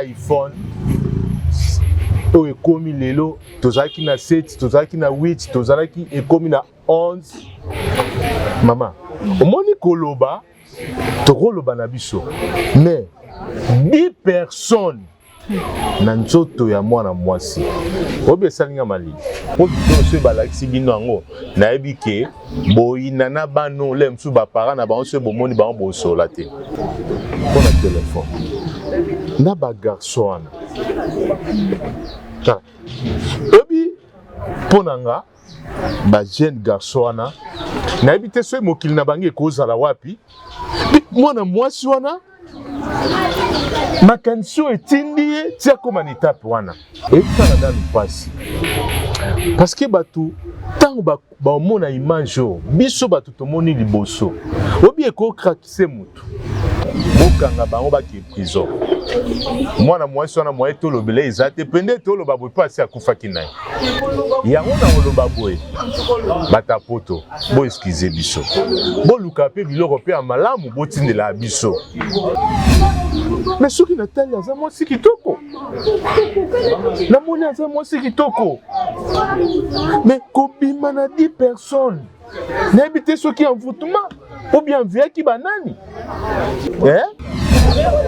iPhone oyo ekomi lelo tozalaki na 7 tozalaki na 8 tozalaki ekomi na 11 mama omoni koloba tokoloba na biso mais 10 personnes na nzoto ya mwana mwasi obi esalinga malili obi so balakisi bino yango nayebi ke boyina na bano le msu bapara na bango so bomoni bango bosola te mpona telefone na bagarso wana obi mpona nga bajeune garso wana nayebi te soki mokili na bango ekozala wapi mwana mwasi wana makanisi etindi ye tia koma na etape wana etala nanu mpasi parceke bato ntango baomona image oyo biso bato tomoni liboso obi ekokrakise motu bokanga bango bakee prison mwana mwasi wana mwaye tolobela eza te pende toloba boye mpo asi akufaki na ye yango na oloba boye batapoto boeskize biso boluka mpe biloko mpe ya malamu botindela biso mais soki natali aza mwasi kitoko namoni aza mwasi kitoko mais kobima na 10 personnes nayebi te soki envoûtement ou bien viaki banani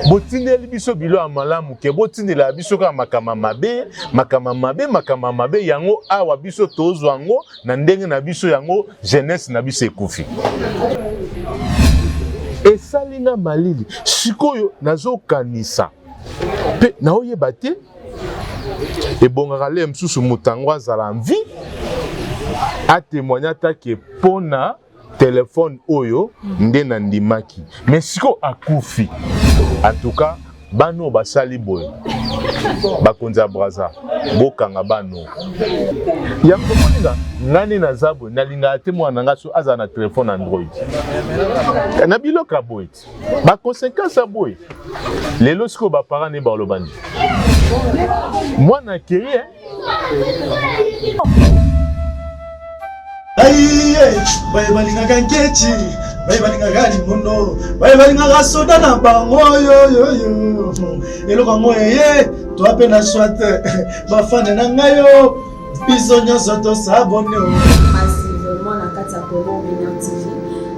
botindeli biso bilo ya malamu ke botindela biso kaka makama mabe yango awa biso tozwa yango na ndenge na biso yango jeunesse na biso ekufi esalinga malili sikoyo nazokanisa mpe naoyeba te ebongaka le mosusu motango azala mvi atémoigna atake mpona telefone oyo nde na ndimaki mais siko akufi en tout cas bano basali boye bakonzi ya braza bokanga bano yango moninga ngani naza boye nalingaka te mwana nga so azala na telefone android na biloko ya boye baconséquence ya boye lelo sikoyo bapara ne baloba nde mwana akeye balingaka nketi balingaka limono balingaka soda na bango yoyoyo eloko yango eye toa mpe na swate bafane na ngai yo biso nyonso tosabone vraiment na kati ya Congo Winer TV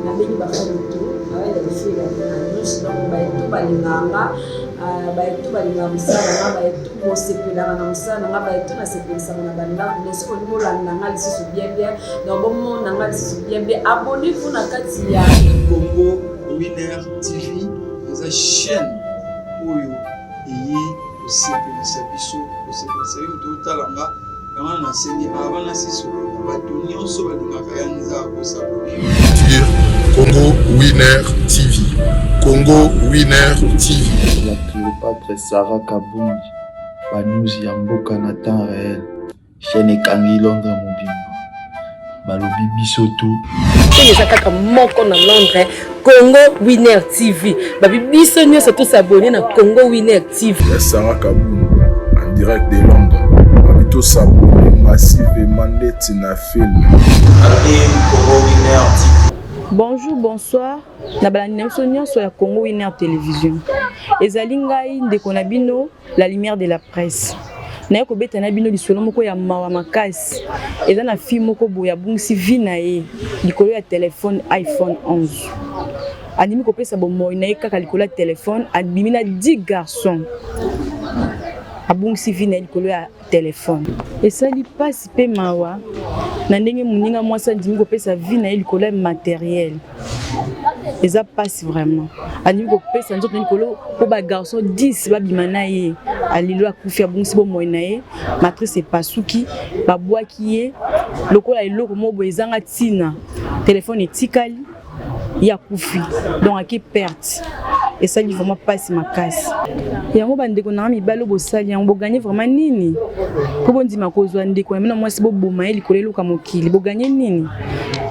nabengi bafane to awele lifila na nyonso donc bayetu balinganga bayetu balingaka mosala nga bayetu bosepelaka na mosala nga bayetu nasepelisaka na bandako mais olingi olandanga lisusu bien donc bomonanga lisusu bien abonnez-vous na kati ya Congo Winer TV eza chaîne oyo eye kosepelisa biso kosepelisa yo totalanga yango nasengi abana siso bato nyonso balingaka ya nzaka kosabone Congo Winer TV. Congo Winer TV. La Cléopâtre Sarah Kabundi. Banouzi Yamboka na temps réel. Chaîne Kangi Londres Mobimba. Balobi Bisoto. C'est ça kaka moko na Londres. Congo Winer TV. Babi biso nyo surtout s'abonner na Congo Winer TV. La Sarah Kabundi en direct de Londres. Babito s'abonner massivement net na film. Congo Winer TV. Bonjour, bonsoir. Na balani sur la Congo Winer Télévision. Ezali ngai ndeko na bino la lumière de la presse. Na ko beta na bino lisolo moko ya mawa makasi. Eza na film moko boya bungsi vi na ye likolo ya téléphone iPhone 11. Animi ko pesa bomoy na ye kaka likolo ya téléphone abimi na 10 garçons. Abungsi vi na likolo ya téléphone. Esali pasi pe mawa. Na ndenge muninga mwasa ndimi ko pesa vi na ye likolo ya matériel. Eza passe vraiment. Animi ko pesa nzoto likolo ko ba garçon 10 ba bimana ye. Alilo akufi abungsi bo moy na ye. Matrice epasuki ba bwaki ye. Lokola eloko mobo ezanga tina. Téléphone etikali ya kufi. Donc aki perte. Et ça dit vraiment passe ma casse. Yango bandeko na mibalo bo sali yango bo gagner vraiment nini? Ko bondi makozwa ndeko na mwasi bo boma ye likolo eluka mokili bo gagner nini?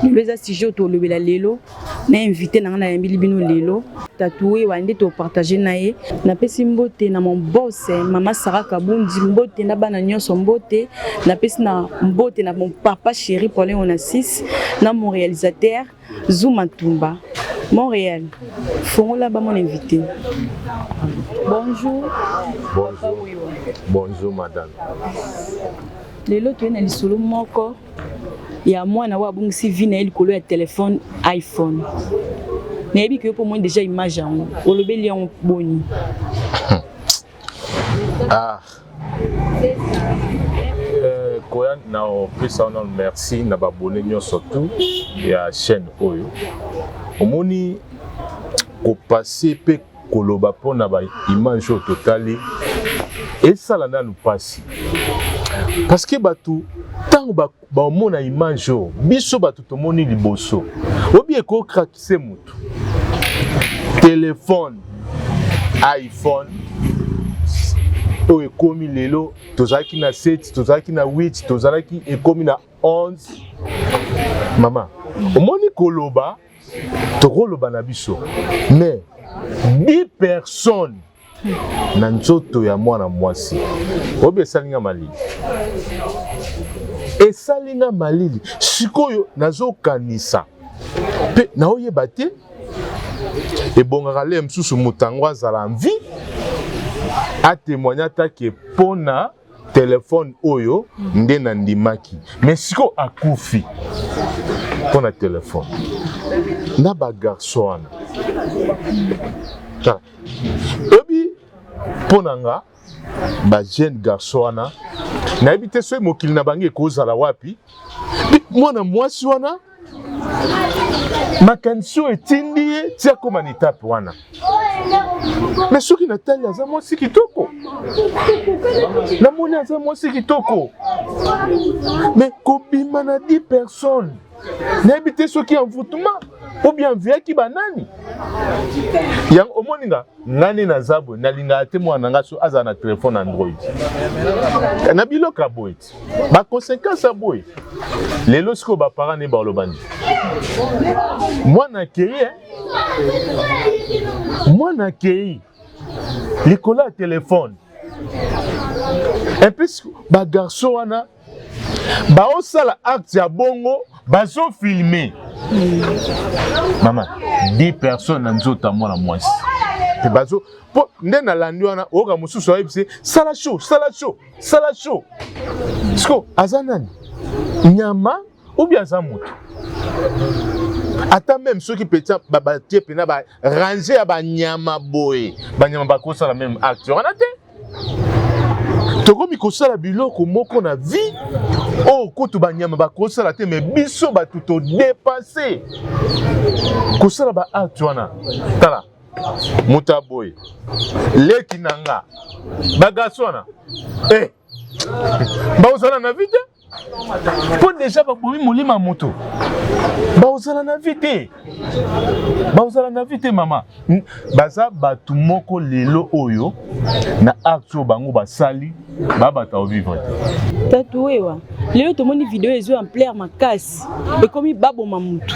Leza sujet to lobela lelo na invité na ngana yambili bino lelo tatoué wande to partager na ye na pesi mbote na mon boss mama Sarah Kabundi mbote na bana nyonso mbote na pesi na mbote na mon papa chéri Paulin Onassis na mon réalisateur Zouma Tumba Montréal. Fongo là-bas mon invité. Bonjour. Bonjour. Bonjour madame. Lelo tu es na lisolo moko ya mwana wa bungisi vi na likolo ya téléphone iPhone. Nayebi que pour moi déjà image en olobeli en boni. Ah. Koya na opesa na merci na babone nyonso tout ya chaîne oyo. Omoni ko passer pe koloba pona ba image au totali et ça la na lupasi. Parce que batu tant ba mona image biso batu tomoni liboso. Obi eko krakise mutu. Téléphone iPhone oyo ekomi lelo tozalaki na 7 tozalaki na 8 tozalaki ekomi na 11 mama omoni koloba tokoloba na biso mais 10 personnes na nzoto ya mwana mwasi obi esalinga malili sikoyo nazokanisa pe naoyeba te ebongaka le msusu motango azala mvi a témoigné que pona téléphone oyo nde na ndimaki mais siko akufi pona téléphone na ba garçon wana ebi pona nga ba jeune garçon wana na ebite so mokili na bangi ekozala wapi mwana mwasi wana makanisi etindi ye tia koma ni tape wana mais soki natali aza mwasi kitoko namoni aza mwasi kitoko mais kobima na 10 personnes nayebi te soki envoûtement ou bien viaki banani yango omoninga ngani naza boye nalingaka te mwana nga so aza na telefone Android na biloko ya boye baconséquence ya boye lelo sikoyo baparent ne balobani mwana akei likolo ya telefone epesi bagarso wana baosala acte ya bongo bazofilme mama 10 personnes na nzoto ya mwana mwasi pe bazo po nde nalandi wana oyoka mosusu ayebisi sala show siko aza nani nyama obi aza moto ata même soki peta batie pena ba ranger ya banyama boye banyama bakosala même acte wana te tokomi kosala biloko moko na vie o kutu banyama bakosala te mais biso batu to dépasser kosala ba acte wana tala muta boye leki nanga bagaso wana baozala na vie te po déjà babomi molima moto baozala na vie te mama baza batu moko lelo oyo na acte oyo bango basali babata ovivre tatu wewa lelo tomoni video ezo en plaire makasi ekomi baboma mutu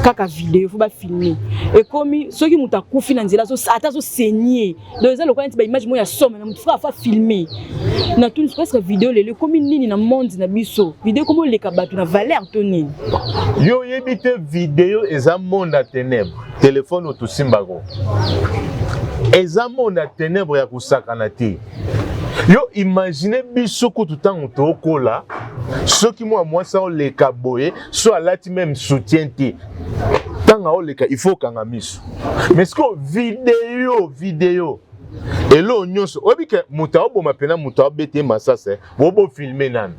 kaka video faut ba filmer ekomi soki mutu akufi na nzela ata zo saigner donc eza lokola nti ba image mo ya somme na mutu fa filmer na tout presque video lelo ekomi nini na monde na biso video komo leka batu na valeur to nini yo yebi te video eza monde à ténèbres téléphone otosimbango eza monde à ténèbres ya kusakana te yo imagine biso kutu tango tokola soki mwa mwasa oleka boye so alati même soutien te tanga oleka il faut kanga miso mais siko video elo nyonso obike muta oboma pena muta obete masase bobo filmer nan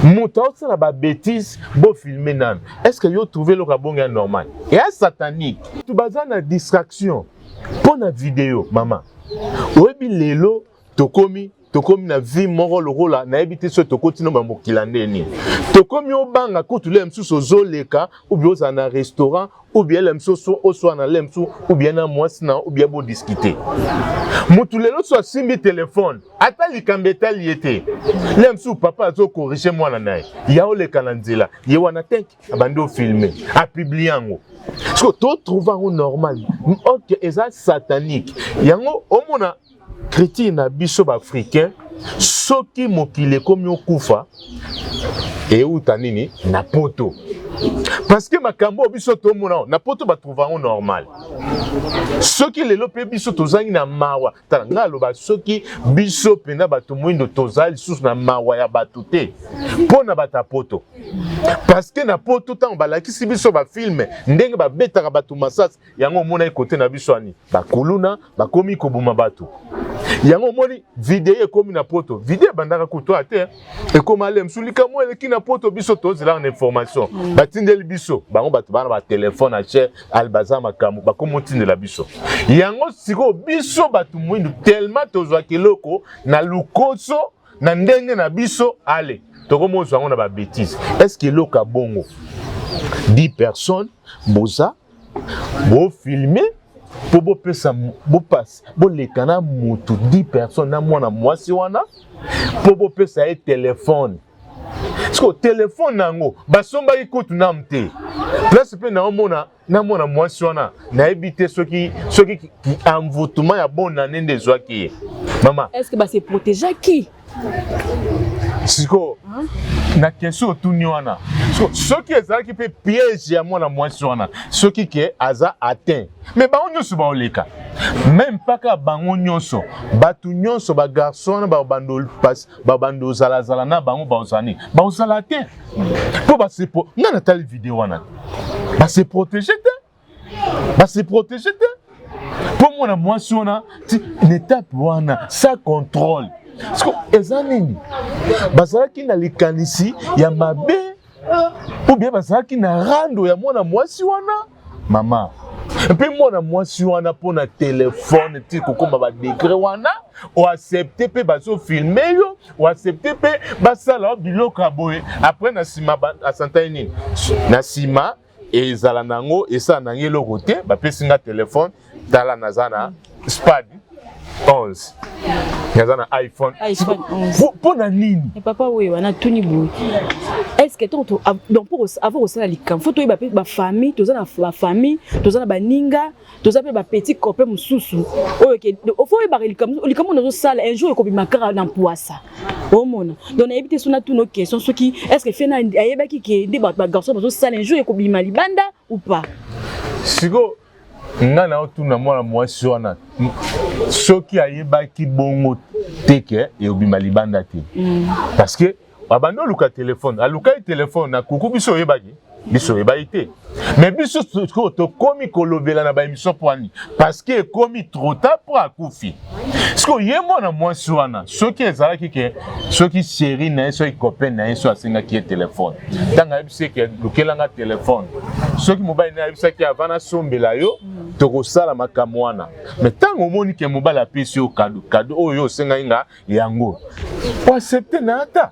muta osala ba bêtise bo filmer nan est-ce que yo trouver le kabonga normal et à satanique tu baza na distraction pour na vidéo mama obi lelo tokomi na vie moko lokola na ebite so tokoti no bamokila ndeni tokomi obanga kutu le msusu ozoleka ou bien oza na restaurant ou bien le msusu oswa na le msusu ou bien na mwasi na ou bien bo discuter mutu lelo so asimbi telefone ata likambe etali ete le msusu papa azo corriger mwana naye ya oleka na nzela ye wana tank abandi ofilme apublie yango so to trouve yango normal ok eza satanique yango omona chrétien na biso africain soki mokile komi okufa euta nini na poto Parce que makambo biso to mona na poto ba trouver normal. Soki lelo pe biso tozangi na mawa tala ngalo ba soki biso pena bato mwindo tozali sous na mawa ya batute pona bata poto. Parce que na poto tant balakisi biso ba film ndenge ba betaka bato masas yango mona côté na biso ani ba kuluna ba komi kobuma bato. Yango moni vidéo ekomi na poto vidéo bandaka kuto ate ekoma le msulika mo eleki na poto biso tozela na information batindeli biso bango bato bana ba téléphone a che albaza makamu bakomotindela biso yango siko biso bato mwindu tellement tozwa keloko na lukoso na ndenge na biso ale tokomozwa ngo na ba bêtise est-ce que loka bongo 10 personnes boza bo filmer pour bo pesa bo passe bo lekana mutu 10 personnes na mwana mwasi wana pour bo pesa e téléphone parce que téléphone nango basomba ikutu na mte place pe na mona mwasi wana na ebité soki envoûtement ya bona nende zwaki mama est-ce que ba se protéger qui siko na question tuni wana soki ezalaki pe piège ya mwana mwasi wana soki ke aza atteint mais bango nyonso baoleka même paka bango nyonso batu nyonso ba garçon na babando zala na bango baozala te po basepo nga natali video wana base protéger te po mwana mwasi wana une étape wana sa contrôle. Parce que les années, bazalaki na likanisi ya mabe ou bien bazalaki na rando ya mwana mwasi wana mama. Et puis mwana mwasi wana pona téléphone ti kokoma ba décret wana o accepter pe bazo filmer yo o accepter pe basala biloko aboye après na sima a santaini na sima ezala nango esa nangi eloko te ba pesinga téléphone tala nazana spad 11 yazana iPhone 11 pour na nini et papa oui wana tuni boy est-ce que donc pour avoir aussi la likam faut toi ba famille tozana ba famille tozana ba ninga tozape ba petit copain mususu oyo faut ba likam on sala un jour ko bimakara na poisa o mona donc na éviter sona toutes nos questions ce qui est-ce que fait na ayebaki ke ndi ba garçon bazo sala un jour ko bima libanda ou pas sigo nga na otuna mwana mwasi wana soki ayebaki bongo teke e obima libanda te parce que abando luka téléphone aluka téléphone na kuku biso oyebaki biso oyebaki te mais biso to komi kolobela na ba émission poani parce que komi trop tard pour akufi parce que ye mwana mwasi wana soki ezalaki ke soki chérie na soki copain na so asenga ki téléphone tanga ebise ke lukelanga téléphone soki mobile na ebise ki avana sombela yo tokosala makambo wana mais tango omoni ke mobile apesi yo cadeau oyo osenga inga yango o accepter na ata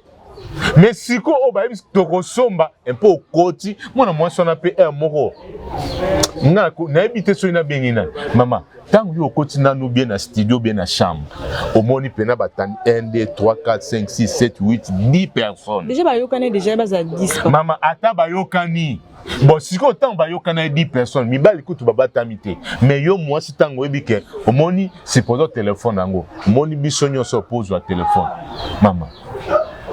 mais siko o ba ebise tokosomba un peu okoti mwana mwasi wana pe moko nga na ebite so ina bengina mama tango yo okoti nanu bien na studio bien na chambre omoni pena batani 1 2 3 4 5 6 7 8 10 personnes déjà bayokane déjà baza 10 mama ata bayokani bon siko tango bayokana 10 personnes mibali kutu babatami te mais yo mwasi tango ebike omoni supposons téléphone yango omoni biso nyonso opozwa téléphone mama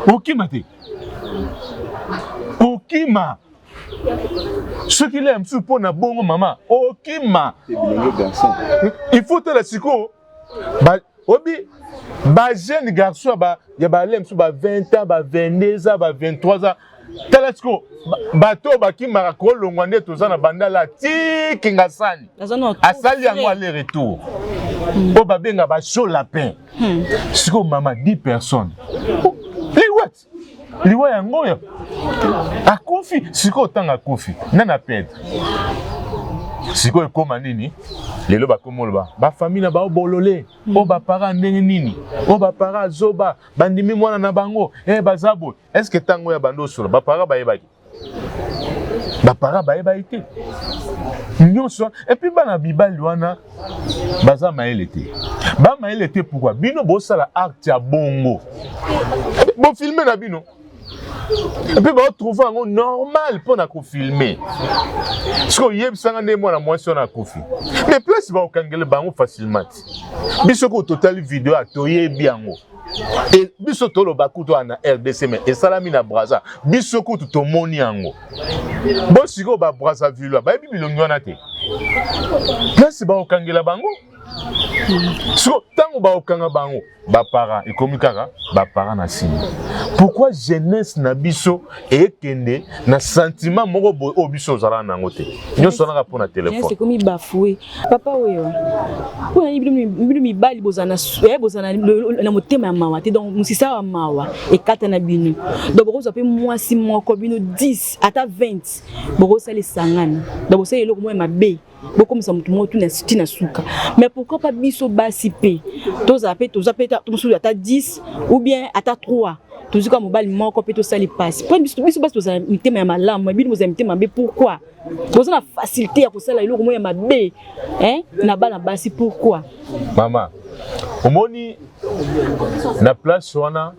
okima te okima ce qu'il aime sous pour na bongo maman okima il faut te la siko ba obi ba jeune garçon ba ya ba lem sous ba 20 ans ba 22 ans ba 23 ans telesco bato bakimaka kolongwa nde toza na bandala ti kingasani asali yango aller retour o babenga ba chaud lapin siko mama 10 personnes liwa yango yo akufi siko tanga akufi nana perdre siko ekoma nini lelo bakomoloba ba famille na ba obolole o ba para ndenge nini o ba para zoba bandimi mwana na bango bazabo est-ce que tango ya bando solo ba para bayebaki ba para bayebaki te nyonso et puis bana bibali wana baza maele te ba maele te pourquoi bino bo sala art ya bongo bo filmer na bino Et puis ba trouver un normal pour na ko filmer. Ce que yeb sanga ne moi na moi sur na kofi. Mais place ba okangele bango facilement. Biso ko total vidéo atoye biango. Et biso tolo bakuto na RDC mais et salami na Braza. Biso ko to moni yango. Bo siko ba Braza vilo ba bi bilongo na te. Place ba okangela bango. So tango ba okanga bango ba para et comme kaka ba para na sima. Pourquoi jeunesse na biso et kende na sentiment moko bo obiso zala na ngote. Nyo sona pour na téléphone. C'est comme bafoué. Papa oyo. Pour na bilu mi bali bozana bozana na motema ya mawa te donc musisa wa mawa et kata na binu. Donc boko zape moi si moko binu 10 ata 20. Boko sali sangana. Donc bosé eloko mo mabe. Beaucoup me semble tout na suka. Mais pourquoi pas biso basi pe? Tozape to musu ata 10 ou bien ata 3. Toujours comme mobile moko pe to sali passe. Pour biso basi to sali mitema ya malamu, biso mo mitema mabe pourquoi? Bozo na facilité ya ko sala eloko mo ya mabe. Hein? Na bana basi pourquoi? Maman, omoni na place wana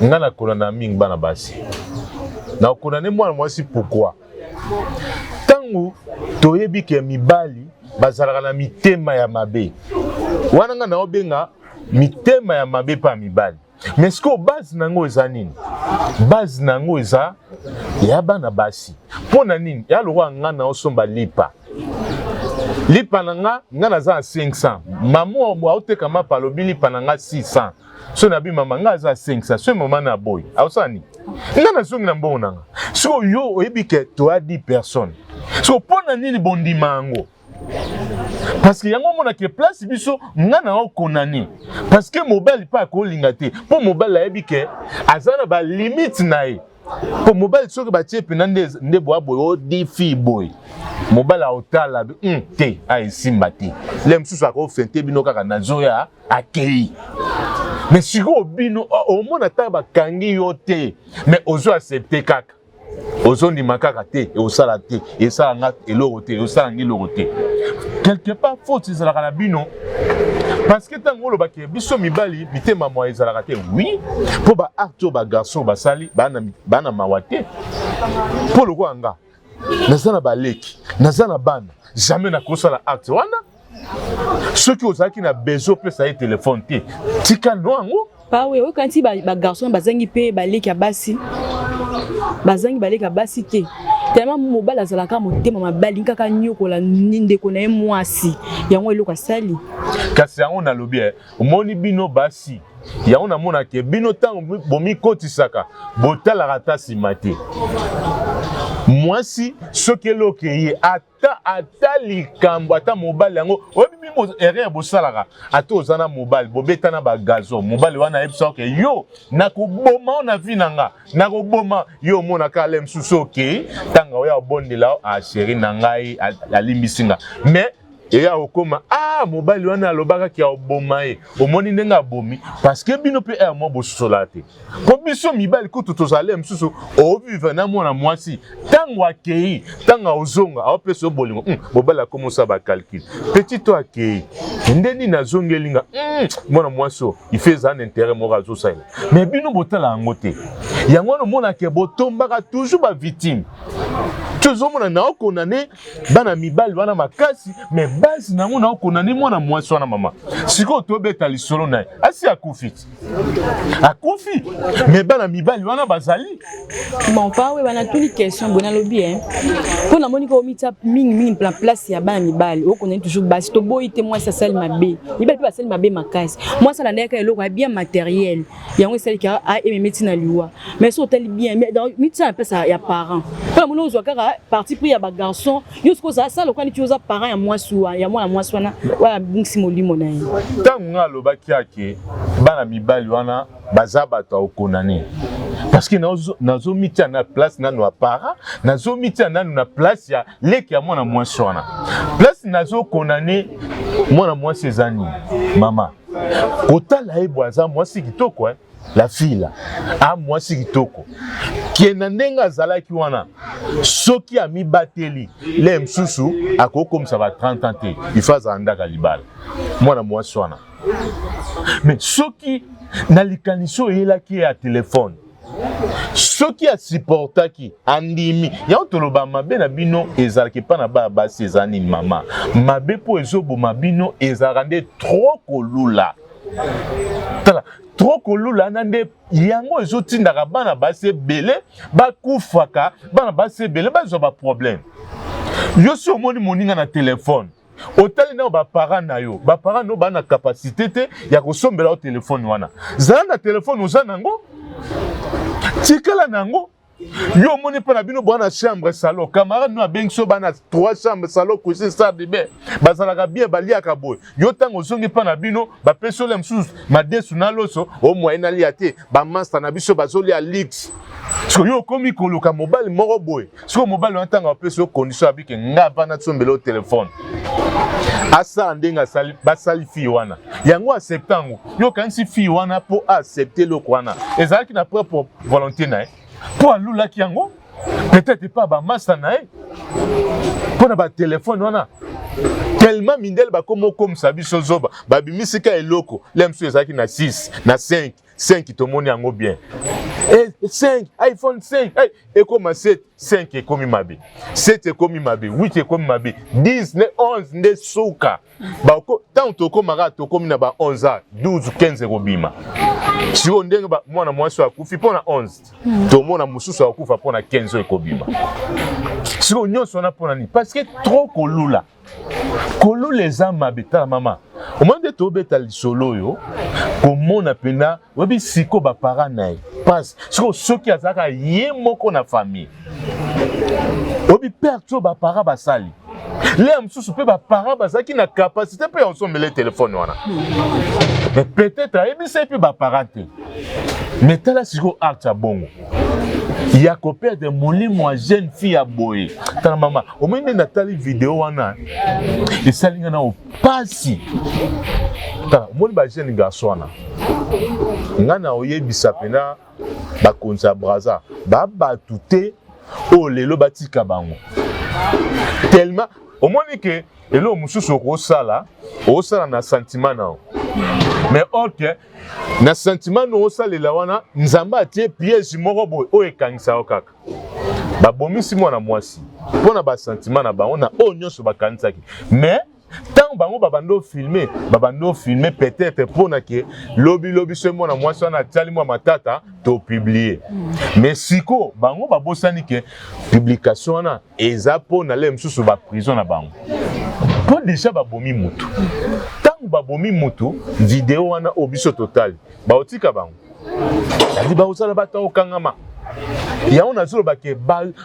ngana kona na mingi bana basi. Na kona ne mwana mwasi pourquoi? Tangu toyebi ke mibali bazalaka na mitema ya mabe. Wana nga na obenga mitema ya mabe pa mibali. Mais ce que base nango eza nini? Base nango eza ya bana basi. Pona nini? Ya lokwa nga na osomba lipa. Lipa nanga nga za 500. Mamu wa oteka mapa lobi lipa nanga 600. So na bi mama nga za 500. So mama na boy. Awsani. Nga na songi na mbongo nanga. So yo oyebi ke to a 10 personnes. So pona nini bondi mango? Parce que yango mona ke place biso ngana o konani. Parce que mobile pas ko lingate. Pour mobile la yebi ke azana ba limite na ye. Pour mobile soki ba tie penande nde boa boy o difi boy. Mobile a otala te a simbati. Lem susu ko fente bino kaka nazoya akei. Mais si go bino au mona ta ba kangi yo te. Mais ozo accepter kaka. Ozondi makaka te et osala te et ça nga eloko te osala ngiloko te. Quelque part faute ezalaka na bino parce que tango lo baké biso mibali bitema mo ezalaka te oui pour ba acto ba garçon ba sali bana mawate pour le kwanga nazana ba leki nazana bana jamais na kosala acte wana ceux qui osaki na besoin peut ça téléphone te tika noango pa we o kanti ba garçon bazangi pe ba leki ya basi bazangi ba leki ya basi te tellement mobile azalaka motema mabali kaka nyokola ndeko na ye mwasi yango eloko sali kasi yango na lobi omoni bino basi yango na mona ke bino tango bomi kotisaka botalaka ta simate mwasi soki eloke ye ata likambo ata mobile yango oyebi bino erreur bosalaka ata ozana mobile bobetana ba gazo mobile wana yebisa ke yo nakoboma na vi nanga nakoboma yo mona kala msusu oke tanga oya obondela a chéri na ngai alimbisinga mais eya okoma mobile wana alobaka ki oboma e omoni ndenga bomi parce que bino pe mo bosola te po biso mibali kutu tozale msusu o vivre na mwana mwasi tango akei tanga ozonga a peso bolingo mobile akomosa ba calcul petit to akei ndeni na zongelinga mwana mwasi il fait un intérêt mo razo ça mais bino botala ngote yango no mona ke botombaka toujours ba victime toujours mona na okondane bana mibali wana makasi mais base nango na okondane mwana mwasi wana mama siko tobeta lisolo na asi akufi mais bana mibali wana bazali bon pa we bana tuli question bona lobi pour la monique au mitap ming place ya bana mibali okondane toujours base to boy te moi ça sali mabe mibali pe sali mabe makasi moi ça na ndeka eloko bien matériel yango sali ka a ememeti na liwa mais so tali bien mais dans mitap pe ça ya parents pour la monique ozwa kaka parti pris ya ba garçon yosko ça le quand tu osa parents ya mwasuwa ya mwana mwasi wana wa bungsi molimo na ye tango nga lobaki ake bana mibali wana bazaba to okonani parce que nazo mitia na place nanu apara nazo mitia nanu na place ya leki ya mwana mwasi wana place nazo konani mwana mwasi ezani mama kotala ebo aza mwasi kitoko la fille mwasi kitoko kiena ndenga zalaki wana soki ami bateli le msusu akokomisa ba 30 ans te ifaza andaka libala mwana mwasi wana mais soki na likaniso yelaki ya telefone soki asupportaki andimi yango toloba mabe na bino ezalaki mpa na bana basi eza nini mama mabe mpo ezoboma bino ezalaka nde trop kolula tala trop kolula na nde yango ezotindaka bana basi ebele bakufaka bana basi ebele bazwa baproblème yo si omoni moninga na telefone otali na baparent na yo baparent no bana capacité te ya kosombela o telefone wana zala na telefone oza nango tikala nango yo moni pa na bino bwana chambre salon camarade no abengi so bana 3 chambre salon coucher ça de bien bazalaka bien baliaka boy yo tango ozongi pa na bino bapesi ole msusu madesu na loso o moyen alia te bamaster na biso bazolia lix so yo komi koluka mobile moko boy so mobile wana tanga bapesi yo condition abike nga vana tsombela o telefone asa ndenga sali basali fi wana yango acceptango yo kanisi fi wana po accepter lo kwana ezalaki na propre volonté na pour alula kiango peut-être pas ba master na pour na ba téléphone wana tellement mindel ba comme ça biso zoba ba bimisika eloko lemso ezaki na 6 na 5 tomoni yango bien et 5 iPhone 5 et comme 7 5 et comme mabe 7 et comme mabe 8 et comme mabe 10 ne 11 ne souka ba tant to comme to comme na ba 11 ans 12 15 robima si on ndenge ba mwana mwasi akufi pona 11 to mona mususu akufa pona 15 ekobima si on nyonso na pona ni parce que trop kolula les âmes habitants maman au moment de tobeta lisolo yo komona pena webi siko ba parents na passe soki azaka ye moko na famille obi père to ba parents basali les msusu pe ba parents bazaki na capacité pe ensemble le téléphone wana mais peut-être ebi c'est pe ba parents mais tala siko acte bongo il y a copié de molimo jeune fille à boy tala mama au moment na tali vidéo wana et salinga na opasi tala moni ba jeune garçon wana ngana oyebisa pena ba konza braza ba batute o lelo batika bango tellement au moins que elo mususu ko sala na sentiment na mais ok na sentiment no salela wana nzamba atie piège moko boy o ekangisa okaka babomisi mwana mwasi pona ba sentiment na bango na o nyonso bakanisaki mais tant bango babando filmer peut-être pona ke lobi ce mwana mwasi wana tali mwa matata to publier mais siko bango babosani ke publication wana eza pona le msusu ba prison na bango po déjà babomi mutu tango babomi mutu vidéo wana obiso total baotika bango yali baosala batao kangama ya on a zolo bake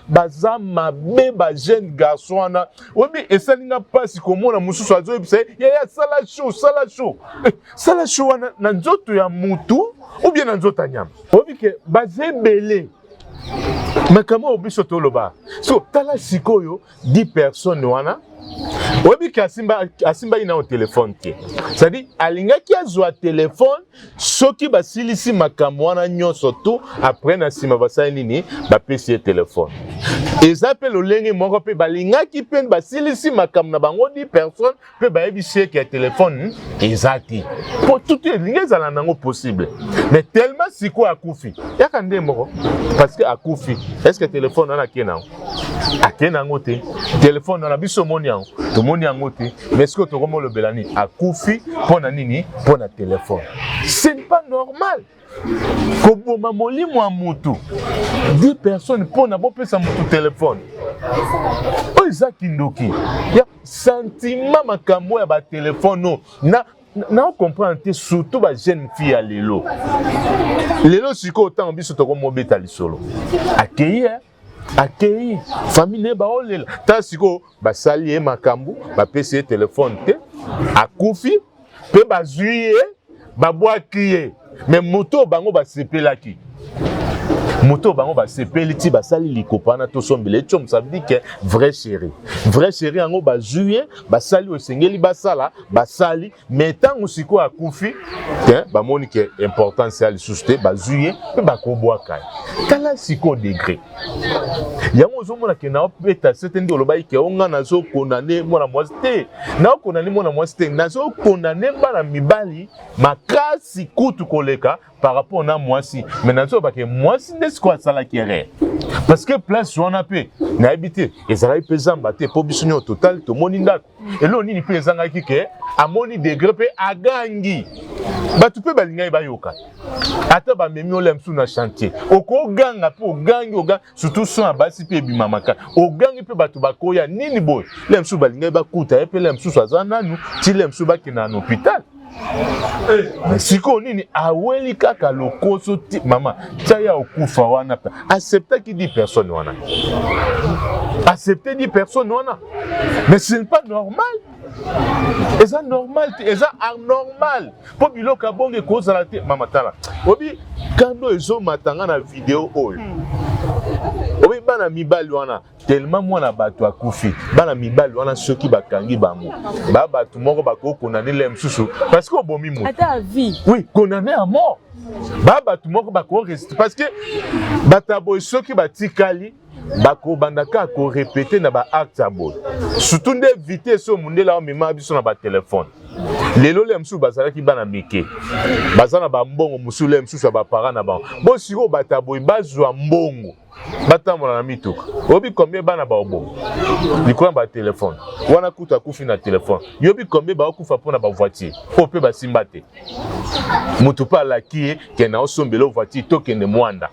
baza mabe ba jeune garçon wana obi esalinga pasi komona mususu azo ebisa ya sala show wana na nzoto ya mutu ou bien na nzoto ya nyama obi ke bazebele makamo obiso toloba so tala sikoyo 10 personnes wana obi ke asimba ina au téléphone ke c'est-à-dire alingaki azwa téléphone soki basilisi makambo wana nyonso tu après na sima basali nini bapesi téléphone ezape lolenge moko pe balingaki pe basilisi makambo na bango 10 personnes pe bayebisi ke téléphone ezati pour tout elinge ezala nango possible mais tellement siko akufi yaka nde moko parce que akufi est-ce que téléphone wana akena ngo te téléphone wana biso moni yango to moni yango te mais est-ce que to komo le belani akufi pona nini pona téléphone ce n'est pas normal koboma molimo ya mutu 10 personnes pona bopesa mutu téléphone o eza kindoki ya sentiment makambo ya ba téléphone na comprendre te surtout ba jeune fille ya lelo siko autant biso to komo beta lisolo akei famille ba olela ta siko basali e makambu bapesi téléphone te akufi pe bazuye babwaki mais moto bango basepelaki moto bango basepeli ti basali likopana to sombele chom ça veut dire que vrai chéri yango bazuye basali osengeli basali mais tango siko akufi te bamoni ke importance ya lisusu te bazuye pe bakobwaka tala siko degré yango ozomona ke na opeta certaine de lobai ke onga nazo condamner mwana mwasi te na condamner mwana mwasi te nazo condamner bana mibali makasi kutu koleka par rapport na mwasi mais nazo ba ke mwasi est-ce quoi ça la kéré parce que place on a peu na habité ezala pe zamba te po biso nyo total to moni ndako et lo nini pe zanga kike amoni degré pe agangi batu pe balinga ba yoka ata ba memi olemsu na chantier oko ganga pe ogangi oga surtout son abasi pe bimamaka ogangi pe batu bakoya nini boy lemsu balinga ba kuta pe lemsu swazana nu ti lemsu ba kina na hôpital. Mais si on est à Weli kaka lokoso ti maman taya okufa wana accepter qui dit personne wana accepter dit personne wana mais ce n'est pas normal et ça normal et ça anormal pour biloka bonge cause la tête maman tala obi kando ezo matanga na vidéo oyo obi bana mibali wana tellement mwana bato akufi bana mibali wana soki bakangi bango ba bato moko bako condamner les msusu parce que obomi mo ata vie oui condamné à mort ba bato moko bako rester parce que batabo soki batikali bako bandaka ko répéter na ba acte abo surtout nde éviter so mundela o mema biso na ba téléphone lelo le msusu bazalaki bana mike bazana ba mbongo musu le msusu ba parents na ba bo siko batabo bazwa mbongo batambola na mituka obi combien bana ba obo likolo ba téléphone wana kuta kufi na téléphone yobi combien ba okufa pona ba voiture po pe ba simbate mutu pa laki ke na osombelo voiture to kende mwanda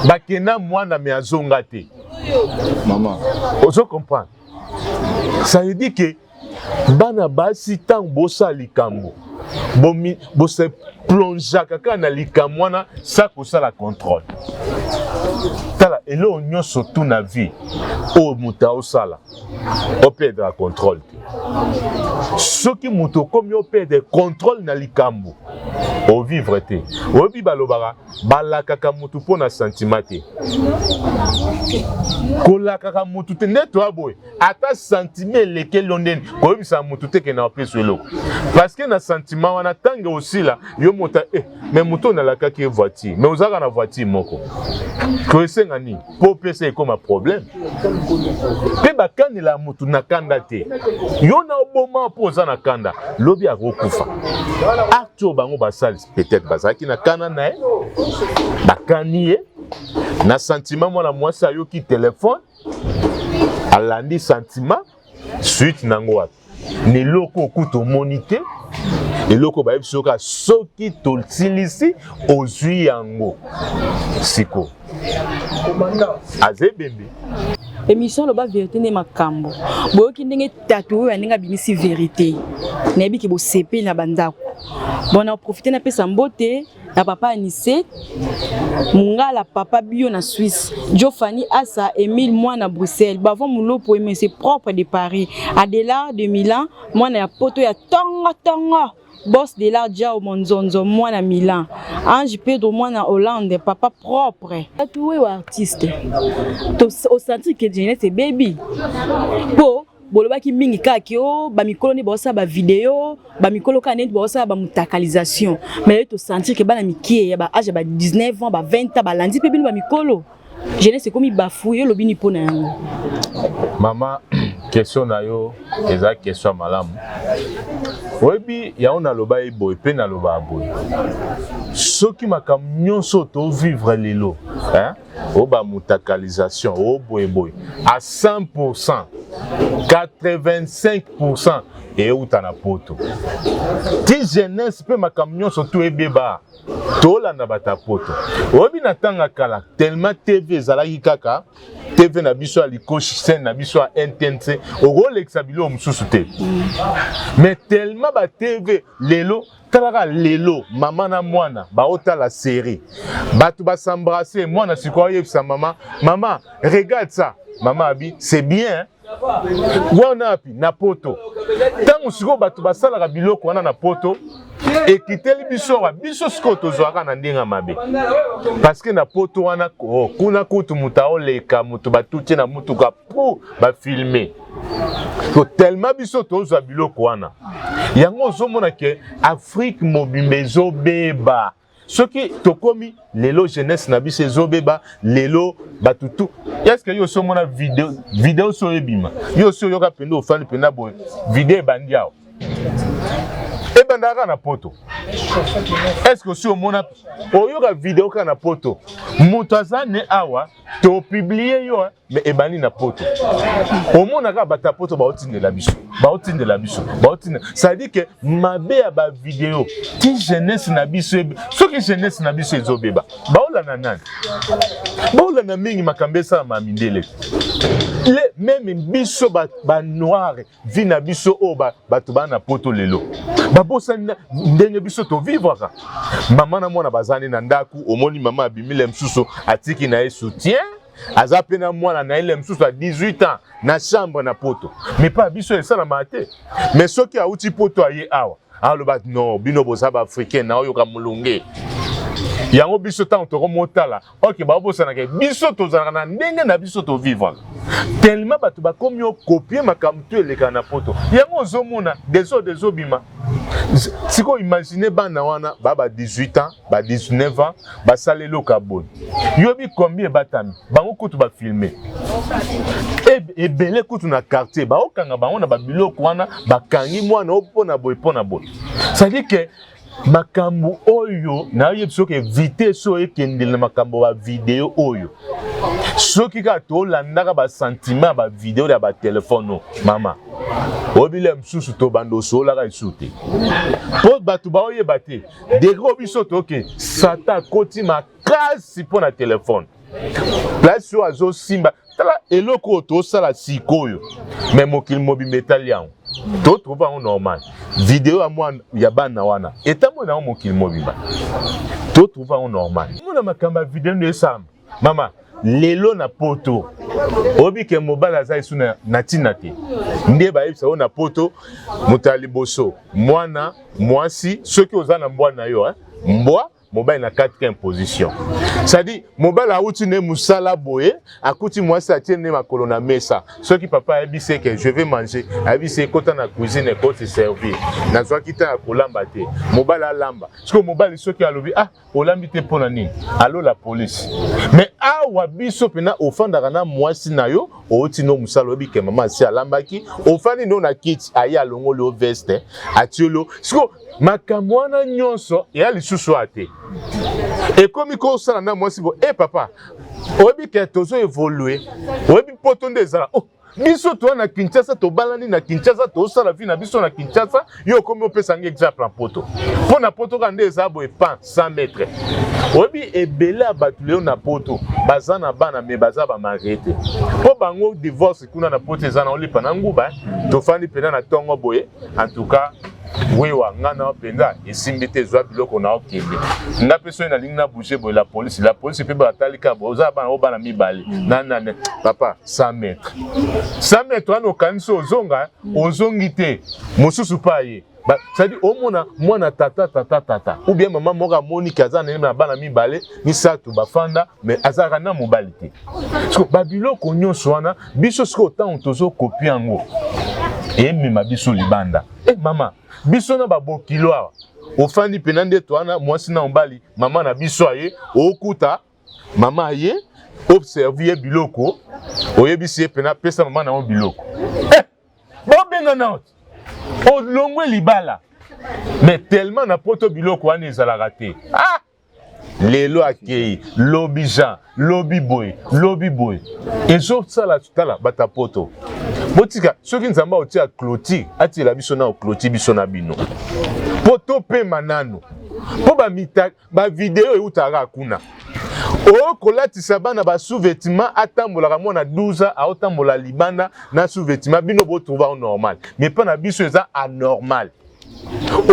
bakena mwanda me azonga te Maman. ozo comprendre ça veut dire que bana basi tang bosa likambo bo se plonge kaka na likamwana ça ko ça la contrôle tala elo nyonso tout na vie o muta o sala o perdre la contrôle soki muto comme o perdre contrôle na likambo o vivre te o bi balobara balakaka mutu pona sentiment te kolakaka mutu te neto aboy ata sentiment lequel londen ko bisa mutu te ke na peso eloko parce que na sentiment wana tange aussi là yo mota mais muto na lakaki voiture mais ozaka na voiture moko ko esenga ni po pesa ekoma problème pe bakani la mutu na kanda te yo na oboma po za na kanda lobi akokufa acte bango basali peut-être bazaki na kana na bakani na sentiment mwana mwasi ayoki téléphone alandi sentiment suite nango wapi ni loko okuto monité eloko bayebi soka soki totilisi ozwi yango siko azebembe émission loba vérité ne makambo boyoki ndenge tatu oyo aninga binisi vérité nayebi ke bosepe na bandako bona profiter na pesa mbote na papa Anissé Mungala papa bio na Suisse Giovanni Asa Emile moi na Bruxelles bavon mulopo mais c'est propre de Paris Adela de Milan moi na poto ya tonga boss de l'art Jao Monzonzo moi na Milan Ange Pedro moi na Hollande papa propre tout est artiste au senti que Jeanette c'est baby po bolobaki mingi kaki o ba mikolo ni bosa ba vidéo ba mikolo kanet bosa ba mutakalisation mais to sentir que bana mikie ya ba âge ba 19 ans ba 20 ans ba landi pe bino ba mikolo jeunesse comme bafouiller lobini pona yango mama question na yo eza question malamu oyebi ya ona loba eboy pe na loba aboy soki makambo nyonso to vivre lelo hein o ba mutakalisation o boy à 100% 85% et utana poto ti jeunesse pe makambo nyonso to ebeba tolanda bata poto oyebi na tanga kala tellement TV ezalaki kaka TV na biso ya likoshi scène na biso ya NTNC okolexa bilo mosusu te mais tellement ba TV lelo talaka lelo mama na mwana baota la série batu ba s'embrasser mwana sikoye sa mama regarde ça maman abi c'est bien wana api na poto tango siko batu basalaka biloko wana na poto ekiteli biso siko tozwaka na ndenga mabe parce que na poto wana kuna kutu muta oleka mutu batuti na mutuka pour ba filmer to tellement biso tozwa biloko wana yango ozomona ke Afrique mobimba ezobeba soki tokomi lelo jeunesse na biso ezobeba lelo batutu est-ce que yo somona vidéo so ebima yo so yoka pendo ofani penda boy vidéo bandiao Otandaka na poto. Est-ce que si au mona oyoka vidéo ka na poto, mutaza ne awa to publier yo mais ebani na poto. Au mona ka bata poto ba otinde la biso. Ba otinde la biso. Ba otinde. Ça dit que mabe ya ba vidéo ki jeunesse na biso so ki jeunesse na biso ezobeba. Ba ola na nani. Ba ola na mingi makambesa ma mindele. Le même biso ba noir vi na biso o ba tuba na poto lelo. Ba bosa ndenge biso to vivre ka. Mama na mwana bazani na ndaku omoni mama abimile msuso atiki na soutien. Azape na mwana na ile msusu à 18 ans na chambre na poto. Mais pas biso ça na maté. Mais soki a uti poto aye awa. Alors ba non, bino bozaba africain na oyo ka mulunge. Yango biso ta to remotala. OK, ba bosa na ke biso to zana na ndenge na biso to vivre. Tellement batu ba komi o copier makamtu eleka na poto. Yango zomona des obima. Siko imaginer bana wana baba 18 ans, ba 19 ans, ba salelo kaboni. Yobi combien batami, bango kutu ba filmer. Et belé kutu na quartier, ba okanga bango na ba biloko wana, ba kangi mwana opona boy. Ça dit que makambo oyo na yebso ke vite so ekendele na makambo ba vidéo oyo. Soki ka to landaka ba sentiment ba vidéo da ba téléphone mama. Obile msusu to bando so la ka isute. Po batu ba oyeba te. De gros biso to ke sata koti makasi po na téléphone. Place so azo simba tala eloko to sala sikoyo. Mais mokil mobi metal yango. To trouva on normal. Vidéo à moi ya bana wana. Etamo na mokil mobi ba. To trouva on normal. Mona makamba vidéo de sam. Mama lelo na poto. Obi ke mobala za isu na tinate. Nde ba yebisa na poto mutali boso. Mwana mwasi soki ozana mbwana yo mbwa mobile na 4e position. Ça dit mobile a outi ne musala boye akuti mwasi atienne makolo na mesa. Soki papa ebise que je vais manger, ebise kota na cuisine ko te servir. Na zwa kita ya kolamba te. Mobile a lamba. Parce mobile soki alobi olambi te pona nini. Allo la police. Mais awa biso pena ofandaka na mwasi na yo outi no musala obi ke mama si alambaki ofandi no na kit ayi alongo le veste atiolo. Makambo wana nyonso ya lisusu ate. Et comme ko sala na mwasi bo papa obi ke tozo évoluer obi potonde ezala biso to na Kinshasa to balani na Kinshasa to sala vi na biso na Kinshasa yo comme opesa ngi exemple en poto pona poto ka nde ezabo epan 100 mètres obi ebela batuleo na poto bazana bana me bazaba marete po bango divorce kuna na poto ezana olipa na nguba to fandi pena na tongo boye en tout cas wewa ngana penda esimbite zwa biloko na okende nga peso na linga bouger boy la police pe batalika bo za bana obana mibali nanane papa 100 mètres 100 mètres ano kanso ozonga ozongite mosusu paye ça dit au mona tata ou bien maman moka Monica azana na bana mibale ni satu bafanda mais azaka na mobilité parce que babilo konyo swana biso sko tant tozo copie ngo et mema biso libanda mama biso na babokilo awa ofandi penande toana mwasi na mbali mama na biso aye okuta mama aye observer biloko oyebisi pena pesa mama na biloko bobenga na o longwe libala mais tellement na poto biloko wana ezalaka te lelo akei lobi Jean lobi boy ezo sala tutala bata poto botika soki nzamba otia clôture ati la biso na clôture biso na bino poto pe manano po ba vidéo eutaka kuna kolatisa bana ba sous-vêtement atambolaka mwana 12 ans aotambola libanda na sous-vêtement bino bo trouva normal mais pas na biso eza anormal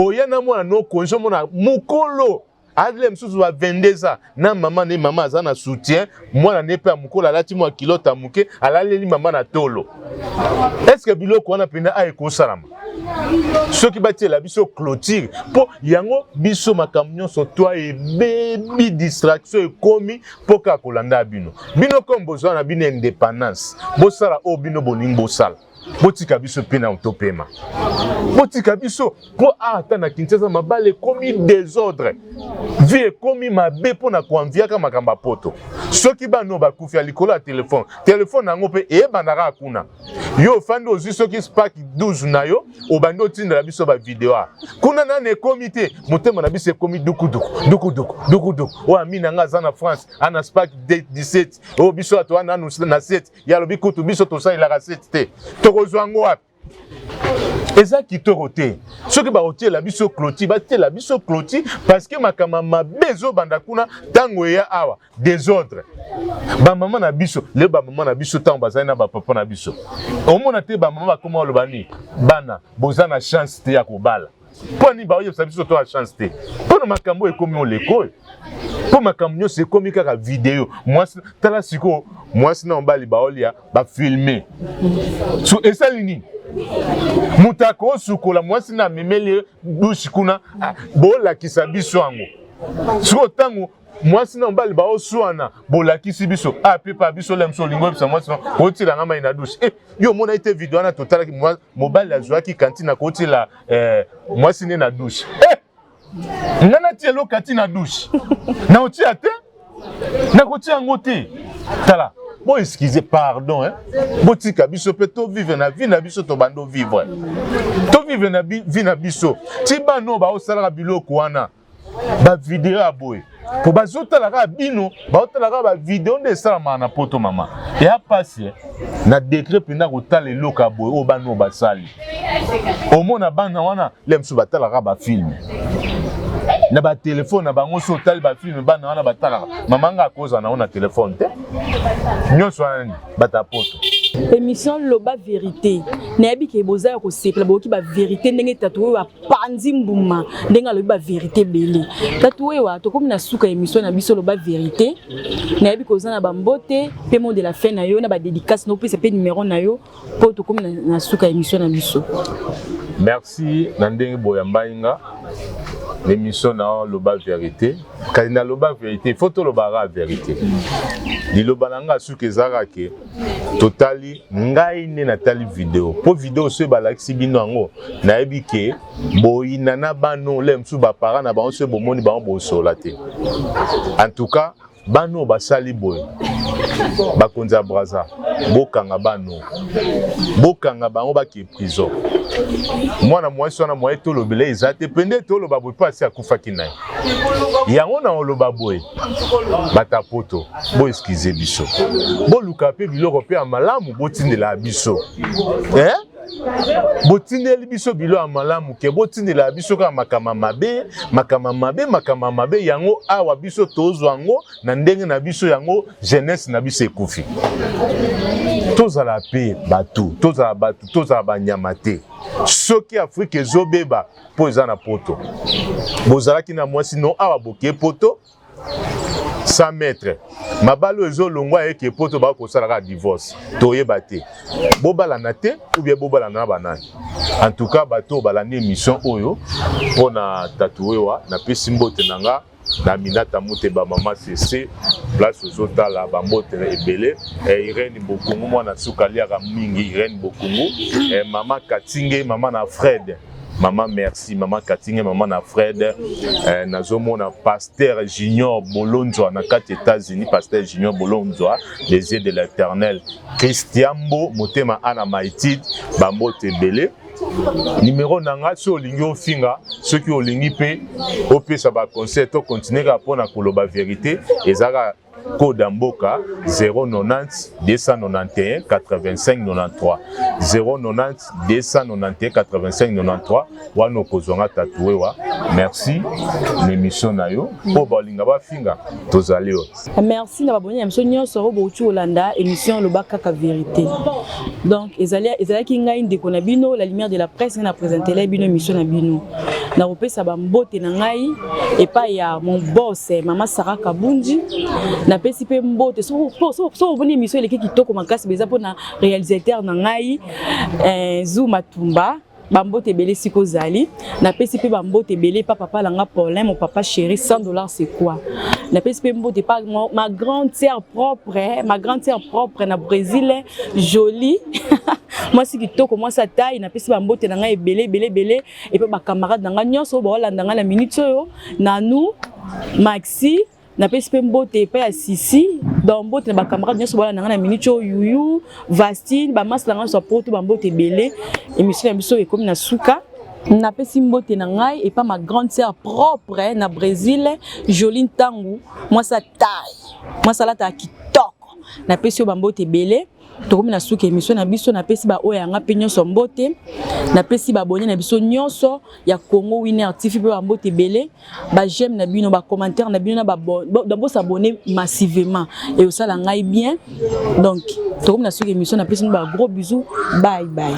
oyana mwana no konjo mona mukolo adle msusu wa 22 ans na mama aza na soutien mwana nepe mukolo alati mwa kilota muke alaleli mama na tolo est-ce que biloko wana penda ko salama soki batie la biso clôture po yango biso makambo nyonso toi ebebi distraction ekomi po ka kolanda bino comme bozwa na bino indépendance bosala o bino bolingi bosala botika biso pena utopema botika biso po ata na Kinshasa mabale komi désordre vie komi mabe po na koanviaka makamba poto soki bano bakufi ya likolo ya telefone nango pe eyebandaka kuna yo fandi ozwi soki spark 12 na yo obandi otindela biso ba video kuna nane komi te motema na biso ekomi dukuduku oyo amina nga aza na France ana spark 17 oyo biso ato wana na 7 yalobi kutu biso tosalelaka 7 te tokozwa ngo wapi eza kitoko te soki bakotiela biso clôture batiela biso clôture parce que makama mabe ezobanda kuna ntango eya awa désordre bamama na biso lelo bamama na biso ntango bazali na bapapa na biso omona te bamama bakoma oloba nini bana boza na chance te ya kobala mpo nini baoyebisa biso to ya chance te mpo na makambo ekomi oleko oyo mpo makambo nyonso ekomi kaka video mwasi tala sikoyo mwasi na mobali baolia bafilme so esali nini moto akosukola mwasi na amemeli dushi kuna bolakisa biso yango sikoyo ntango mwasi na mobali baoswana bolakisi biso apepa biso lemso olingo ebisa mwasi kotilanga mai na dushe yo omona ite video wana totalaki mobali azwaki kantine akotila mwasi ne na dushe nga natia eloko ati na dushe naotia te nakotia yango te tala bo excusez pardon botika biso pe to vivre na vie na biso to bando vivre to vivre na vie na biso ti bano baosalaka biloko wana ba video aboye po bazotalaka bino baotalaka ba video nde esalamaka na poto mama ya pasi na décret mpena kotala eloko aboye oyo bano basali omona bana wana lemso batalaka bafilme na ba telefone na bango so tali ba film bana wana batalaka mama nga akoza na ona telefone te nyonso wana batapoto émission loba vérité nayebi ke boza ko sepela boki ba vérité ndenge tatoué wa panzi mbuma ndenge loba vérité belé tatoué wa to comme na suka émission na biso loba vérité nayebi ko za na ba mbote paiement de la fin na yo na ba dédicace no pesa pe numéro na yo po to comme na suka émission na biso. Merci Nandenge Boyambainga. L'émission na loba vérité. Quand na loba vérité, photo loba vérité. Di loba nanga suke zarake totali ngai ne natali vidéo. Po vidéo se balaki bino ngo na ebike boyina na bano lemsu ba para na bango se bomoni bango bosola te. En tout cas, bano basali boy. Bakonza braza bokanga bano. Bokanga bango baki prison. Mwana mwasi wana mwa eto lobele ezate pende to loba boy pasi akufaki naye yango na oloba boy batapoto bo excuse biso bo luka pe biloko pe amalamu botindela biso botindeli biso bilo amalamu ke botindela biso ka makama mabe yango awa biso tozwa ngo na ndenge na biso yango jeunesse na biso ekufi tozala pe batu tozala banyama te soki Afrique ezobeba po eza na poto bozalaki na mwasi no awa boke poto 100 mètres mabalo ezolongwa eke poto bakosalaka divorce toyeba te bobalana te ou bien bobalana na banani en tout cas bato balandi émission oyo mpona tatouewa napesi mbote nanga na Minata Muteba mama CC place ozotala bambote ebele Irene Bokungu mwana sukaliaka mingi Irene Bokungu mama Katinge mama na Fred Maman merci, maman Katinge, maman na Fred, nazomona pasteur Junior Bolonzoa, na 4 États-Unis, pasteur Junior Bolonzoa, les yeux de l'Éternel, Christiambo, Motema Ana Maïtid, Bambo Tebele. Numéro nanga so olingi ofinga soki olingi pe opesa ba concert to continuer ka pona koloba vérité ezaka code mboka 090 291 85 93 090 291 85 93 wana kozonga tatoué wa merci l'émission na yo po balinga ba finga tozali yo merci na baboni émission nyonso ro botu Olanda émission loba kaka vérité donc ezali ki ngai ndeko na bino la lumière de la presse na présenter la bino émission na bino na opesa ba mbote na ngai et pas ya mon boss maman Sarah Kabundi na pesi pe mbote so boni émission eleki kitoko makasi beza pona réalisateur na ngai Zou Matumba bambote belé siko zali na pesi pe bambote belé papa langa Paulin mon papa chéri $100 c'est quoi na pesi pe mbote pas ma grande sœur propre na Brésil jolie moi si kitoko moi sa taille na pesi bambote nanga belé et puis ba camarade nanga nyonso ba olanda nga na minute oyo Nanou Maxi na pesi pe mbote pe ya Sisi dans mbote na ba camarade nyonso ba olanda nga na minute oyo Yuyu Vastine ba mas langa so poto bambote belé émission ya biso ekomi na suka na pesi mbote na ngai et pas ma grande sœur propre na Brésil Joline Tangu moi sa taille moi ça la ta kitoko na pesi bambote belé tokomi na suka émission na biso na pesi ba oya nga pe nyonso mbote na pesi ba abonné na biso nyonso ya Congo Winner TV pe bambote belé ba j'aime na bino ba commentaire na bino na ba d'abord s'abonner massivement et ça la ngai bien donc tokomi na suka émission na pesi ba gros bisous bye bye.